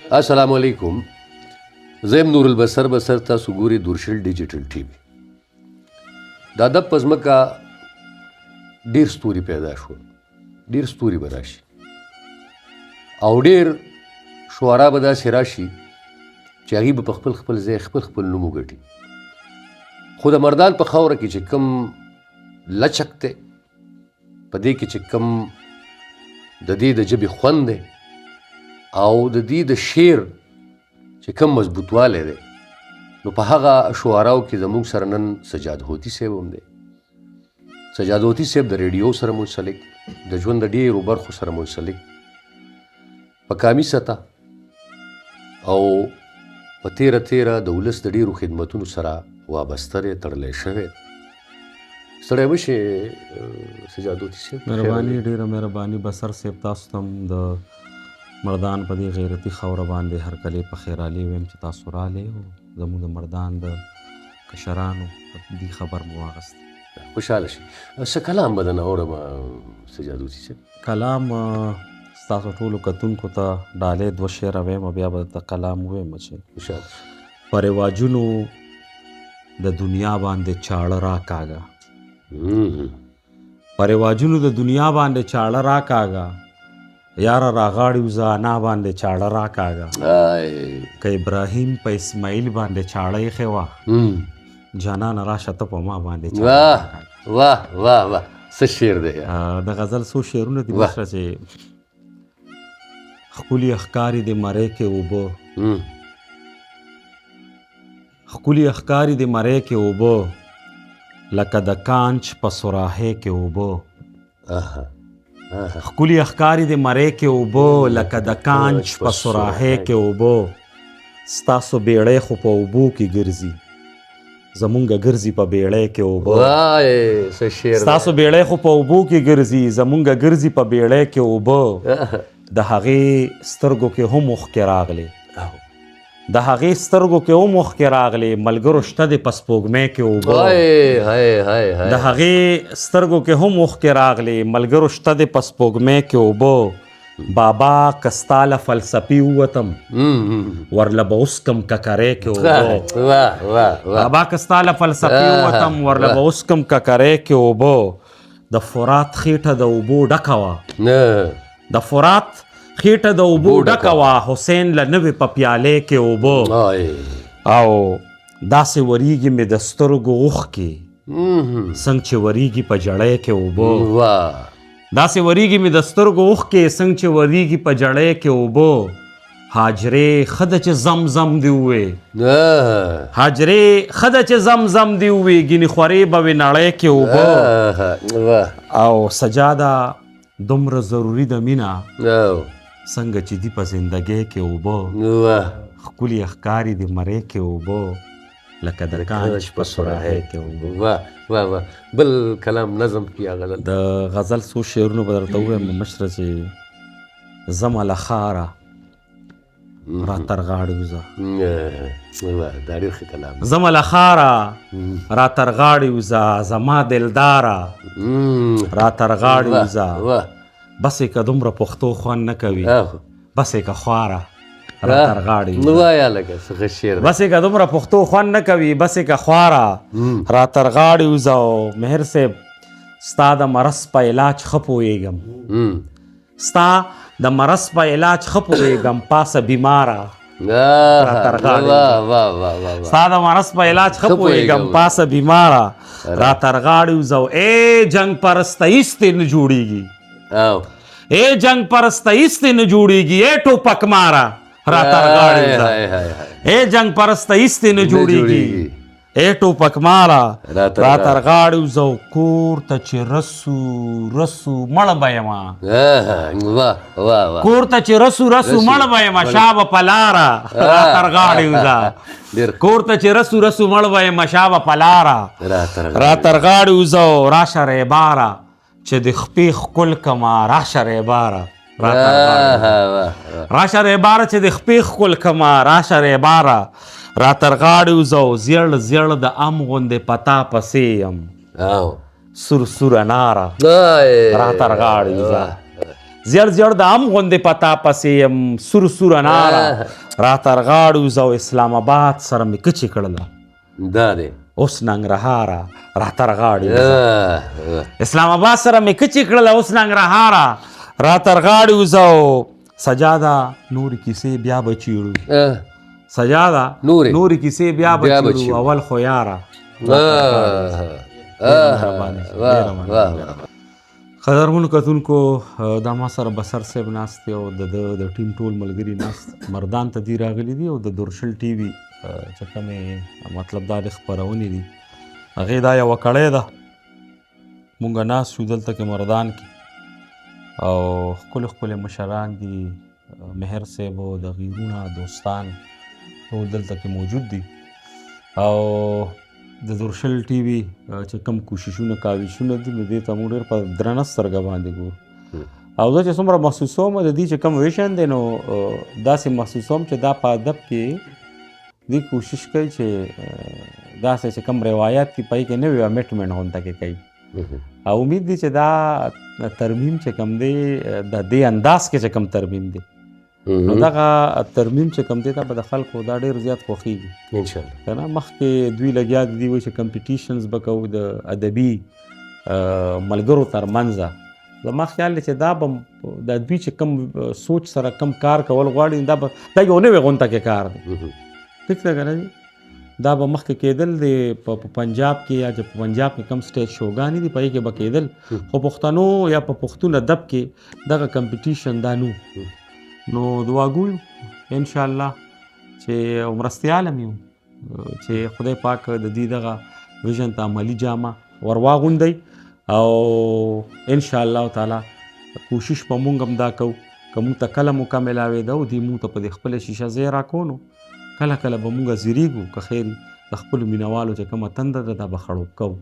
السلام علیکم. زه یم نور البصر بصر. تاسو ګورئ دورشل ډیجیټل ټي وي. د ادب په ځمکه ډېر ستوري پیدا شول، ډېر ستوري به راشي او ډېر شعرا به داسې راشي چې هغوی به په خپل ځای خپل نوم وګټي. خو د مردان په خاوره کې چې کوم لچک دی، په دې کې چې کوم د دې د ژبې خوند دی او د دې د شعر چې کوم مضبوطوالی دی، نو په هغه شعراو کې زموږ سره نن سجاد هوتي صاحب هم دی. سجاد هوتي صاحب د ریډیو سره منسلک، د ژوند د ډېرو برخو سره منسلک، په قامي سطح او په تیره د ولس د ډېرو خدمتونو سره وابسته دی، تړلی شوی. ستړی مشې سجاد هوتي صاحب. مهرباني، ډېره مهرباني بصر صاحب. تاسو ته هم د مردان په دې غیرتي خاوره باندې هرکلی په خیرالي ویم چې تاسو راغلې او زموږ د مردان د کشرانو دې خبر مو واغست. خوشحاله شي. څه کلام به درنه اورم سجاد هوتي صاحب؟ کلام ستاسو ټولو کتونکو ته ډالۍ 2 شعره ویم، بیا به درته کلام ویم چې خوشحاله شي. په رواجونو د دنیا باندې چاړه راکاږه، په رواجونو د دنیا باندې چاړه راکاږه، یاره راغاړي وزه انا باندې چاړه راکاږه. که ابراهیم په اسماعیل باندې چاړه ایښې وه، جانانه راشه ته په ما باندې چاړه راکاږه. واه واه واه، څه شعر دی. د غزل څو شعرونه دي مشره چې ښکلي ښکاري د مرۍ کې اوبه، ښکلي ښکاري د مرۍ کې اوبه، لکه د کانچ په سراهۍ کې اوبه. ښکلي ښکاري د مرۍ کې اوبه، لکه د کانچ په سراهۍ کې اوبه. ستاسو بیړۍ خو په اوبو کې ګرځي، زمونږ ګرځي په بیړۍ کې اوبه. ستاسو بیړۍ خو په اوبو کې ګرځي، زمونږ ګرځي په بیړۍ کې اوبه. د هغې سترګو کې هم اوښکې راغلې، د هغې سترګو کې هم اوښکې راغلې، ملګرو شته د په سپوږمۍ کې اوبه. د هغې سترګو کې هم اوښکې راغلې، ملګرو شته د په سپوږمۍ کې اوبه. بابا که ستا له فلسفي ووتم، ورله به اوس کم ککرۍ کې اوبه. بابا که ستا له فلسفي ووتم، ورله به اوس کم ککرۍ کې اوبه. د فرات خېټه د اوبو ډکه وه، د فرات خېټه د اوبو ډکه وه، حسین له نوې په پیالې کې اوبه. او داسې وریږي مې د سترګو اوښکې، څنګه چې وریږي په جړۍ کې اوبه. داسې وریږي مې د سترګو اوښکې، څنګه چې وریږي په جړۍ کې اوبه. حاجرې ښه ده چې زمزم دې ووې، حاجرې ښه ده چې زمزم دې ووې، ګینې خورې به وې نړۍ کې اوبه. او سجاده دومره ضروري ده مینه، څنګه چې دي په زندګۍ کې اوبه. ښکلي ښکاري د مرۍ کې اوبه، لکه د کانچ په سراهۍ کې اوبه. واه واه واه. بل کلام نظم کې یا غزل؟ د غزل څو شعرونه به درته ووایم مشره چې ځمه له ښاره را تر غاړې وځه. دا ډېر ښه کلام. ځمه له ښاره را تر غاړې وځه، زما دلداره را تر غاړې وځه. بسې که دومره پښتو خوند نه کوي، بسې که خواره را تر غاړې وځه. بسې که دومره پښتو خوند نه کوي، بسې که خواره را تر غاړې وځه. او مهر صاحب ستا د مرض په علاج ښه پوهېږم، ستا د مرض په علاج ښه پوهېږم، پاسه بیماره را تر غاړې وځه. ستا د مرض په علاج ښه پوهېږم، پاسه بیماره را تر غاړې وځه. ای جنګ پرسته هېڅ دې نه جوړېږي، ای جنګ پرسته هېڅ دې نه جوړېږي، ای ټوپک ماره را تر غاړې وځه. ای جنګ پرسته هېڅ دې نه جوړېږي، ای ټوپک ماره را تر غاړې وځه. کور ته چې رسو مړه به یمه، کور ته چې رسو مړه به یمه، شا به په لاره را تر غاړې وځه. کور ته چې رسو مړه به یمه، شا به په لاره را تر غاړې وځه. راشه ریباره چې د خپې ښکل کمه، راشه ریباره راشه ریباره چې د خپې ښکل کمه، راشه ریباره را تر غاړې وځه. زیړ د ام غوندې پتا پسې یم، سور اناره را تر غاړې وځه. زیړ زیړ د ام غوندې پتا پسې یم سور سور اناره را تر غاړو وزه او اسلام آباد سره مې کچې کړله دا دی اوس ننګرهاره را تر غاړې اسلام آباد سره مې کچې کړله اوس ننګرهاره را تر غاړې وزه او سجاده نورې کیسې بیا به چیړو سجاده نورې کیسې بیا به چیړو اول خو یاره قدرمنو کتونکو دا ما سره بسر صاحب ناست دی او د ټیم ټول ملګري ناست مردان ته دی راغلي دي او د دورشل ټي وي چې کومې مطلب دا د خپرونې دي هغې دا یوه کړۍ ده مونږ ناست شو دلته کې مردان کې او ښکلې ښکلې مشران دي مهر صاحب او د غیرونه دوستان ټول دلته کې موجود دي او د دورشل ټي وي چې کوم کوششونه کاوشونه دي نو دې ته موږ ډېر په درنه سترګه باندې ګورو او زه چې څومره محسوسوم د دې چې کوم ویشن دی نو داسې محسوسوم چې دا په ادب کې دې کوشش کوي چې داسې چې کوم روایت دي پای کې نوی امیټمنټ غونډه کې کوي او امید دی چې دا ترمیم چې کوم دی د دې انداز کې چې کوم ترمیم دی نو دغه ترمیم چې کوم دی دا به د خلکو دا ډېر زیات خوښېږي انشاءالله که نه مخکې دوی لګیا دي وایي چې کمپیټیشنز به کوو د ادبي ملګرو ترمنځه زما خیال دی چې دا به د دوی چې کوم سوچ سره کم کار کول غواړي دا یو نوې غونډه کې کار دی ټیک ده که نه دا به مخکې کېدل د په پنجاب کې یا چې په پنجاب کې کم سټیج شوګانې دي په هغې کې به کېدل خو پښتنو یا په پښتون ادب کې دغه کمپیټیشن دا نو نو دعا ګویو انشاءالله چې مرستیال هم یو چې خدای پاک د دې دغه ویژن ته عملي جامه ور واغوندئ او انشاءالله تعالی کوشش په مونږ هم دا کوو که مونږ ته کله موقع میلاوېده او دې مونږ ته په دې خپله شیشه ځای راکو نو کله کله به مونږ زیریږو که خیر د خپلو مینوالو چې کومه تنده ده دا به خړوب کوو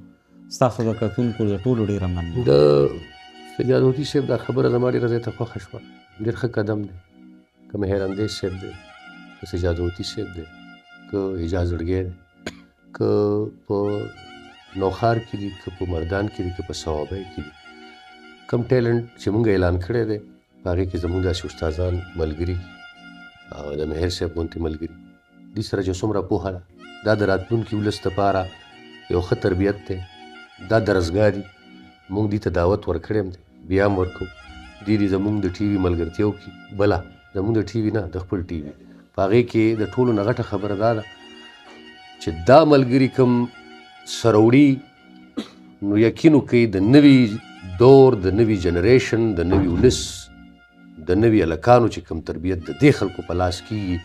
ستاسو د کتونکو د ټولو ډېره مننه د سجاد هوتي صاحب دا خبره زما ډېره ځای ته خوښه شوه ډېر ښه قدم دی که مهر اندیش صاحب دی که سجاد هوتي صاحب دی که حجاز زړګی دی که په نوخار کې دي که په مردان کې دي که په صوابۍ کې دي کم ټیلنټ چې مونږ اعلان کړی دی په هغې کې زمونږ داسې استادان ملګري او د مهر صاحب غوندې ملګري دې سره چې څومره پوهه ده دا د راتلونکي ولس دپاره یو ښه تربیت دی دا درسګاه دي مونږ دې ته دعوت ورکړی هم دی بیا هم ورکوو دې دې زمونږ د ټي وي ملګرتیاو کې بله زمونږ د ټي وي نه د خپل ټي وي په هغې کې د ټولو نه غټه خبره دا ده چې دا ملګري کوم سره وړي نو یقین وکړئ د نوي دور د نوي جنریشن د نوي ولس د نوي هلکانو چې کوم تربیت د دې خلکو په لاس کېږي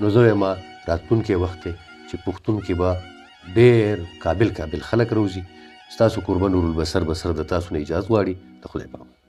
نو زه وایم راتلونکی وخت دی چې پښتون کې به ډېر قابل خلک روزي ستاسو کوربه نور البصر بصر د تاسو نه اجازه غواړي د خدای په امان